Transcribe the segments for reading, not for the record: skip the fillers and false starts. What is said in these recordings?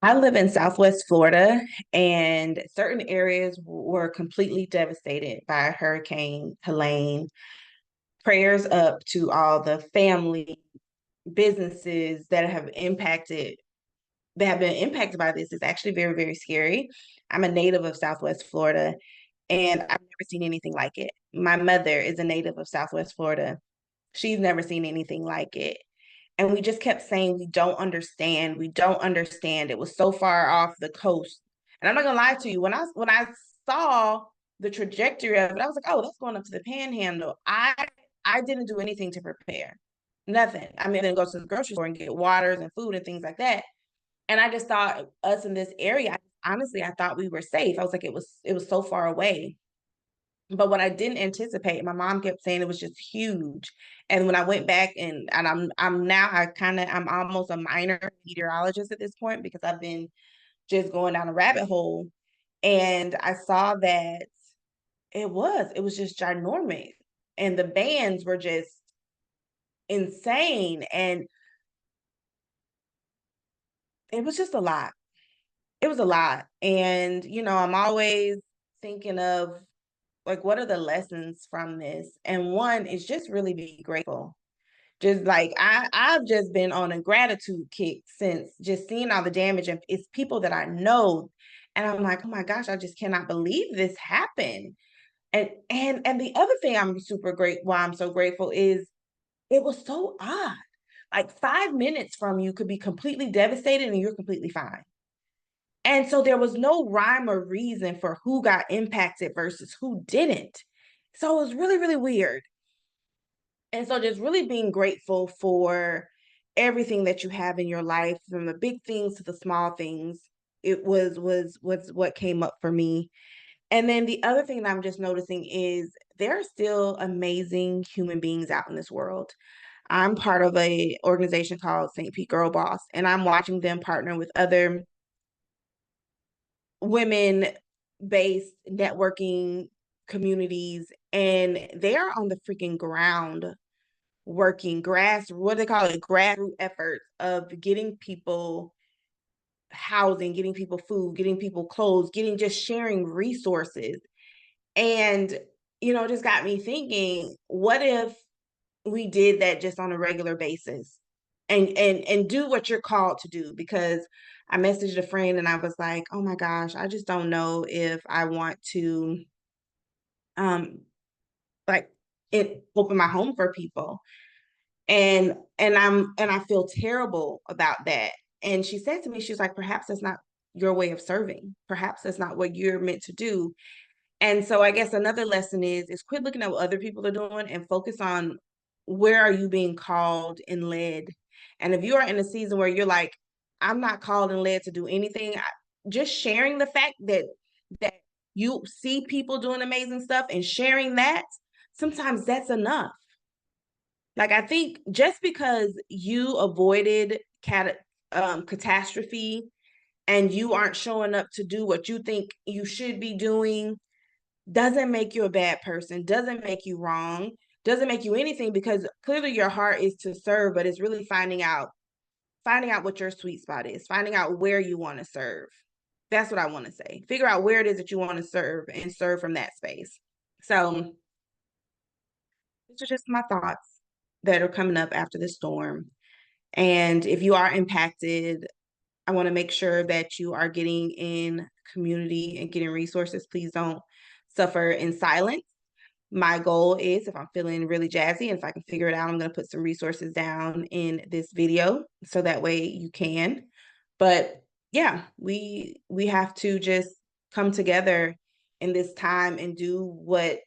I live in Southwest Florida, and certain areas were completely devastated by Hurricane Helene. Prayers up to all the family, businesses that have been impacted by this. Is actually very, very scary. I'm a native of Southwest Florida, and I've never seen anything like it. My mother is a native of Southwest Florida. She's never seen anything like it. And we just kept saying, we don't understand. We don't understand. It was so far off the coast. And I'm not gonna lie to you, when I saw the trajectory of it, I was like, oh, that's going up to the panhandle. I didn't do anything to prepare. Nothing. I mean, I didn't go to the grocery store and get waters and food and things like that. And I just thought us in this area, honestly, I thought we were safe. I was like, it was so far away. But what I didn't anticipate, my mom kept saying it was just huge. And when I went back and I'm now I'm almost a minor meteorologist at this point because I've been just going down a rabbit hole. And I saw that it was just ginormous. And the bands were just insane. And it was just a lot. It was a lot. And, I'm always thinking of like, what are the lessons from this? And one is just really be grateful. Just like I've just been on a gratitude kick since just seeing all the damage, and it's people that I know, and I'm like, oh my gosh, I just cannot believe this happened. And the other thing why I'm so grateful is it was so odd. Like 5 minutes from you could be completely devastated and you're completely fine. And so there was no rhyme or reason for who got impacted versus who didn't. So it was really, really weird. And so just really being grateful for everything that you have in your life, from the big things to the small things, it was what came up for me. And then the other thing that I'm just noticing is there are still amazing human beings out in this world. I'm part of a organization called St. Pete Girl Boss, and I'm watching them partner with other women based networking communities, and they're on the freaking ground working what do they call it, grassroots efforts of getting people housing, getting people food, getting people clothes, getting just sharing resources. And just got me thinking, what if we did that just on a regular basis, and do what you're called to do? Because I messaged a friend and I was like, oh my gosh, I just don't know if I want to um like open my home for people. And I feel terrible about that. And she said to me, she's like, perhaps that's not your way of serving. Perhaps that's not what you're meant to do. And so I guess another lesson is quit looking at what other people are doing and focus on where are you being called and led. And if you are in a season where you're like, I'm not called and led to do anything, just sharing the fact that you see people doing amazing stuff and sharing that, sometimes that's enough. Like, I think just because you avoided catastrophe and you aren't showing up to do what you think you should be doing doesn't make you a bad person, doesn't make you wrong, doesn't make you anything, because clearly your heart is to serve, but it's really finding out what your sweet spot is, finding out where you want to serve. That's what I want to say. Figure out where it is that you want to serve and serve from that space. So these are just my thoughts that are coming up after the storm. And if you are impacted, I want to make sure that you are getting in community and getting resources. Please don't suffer in silence. My goal is, if I'm feeling really jazzy and if I can figure it out, I'm going to put some resources down in this video so that way you can. But yeah, we have to just come together in this time and do what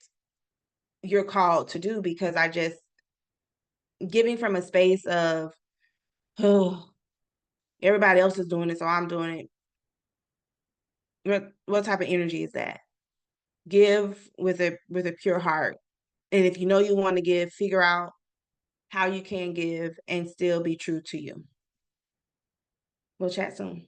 you're called to do, because I just giving from a space of, oh, everybody else is doing it, so I'm doing it. What type of energy is that? Give with a pure heart. And if you know you want to give, figure out how you can give and still be true to you. We'll chat soon.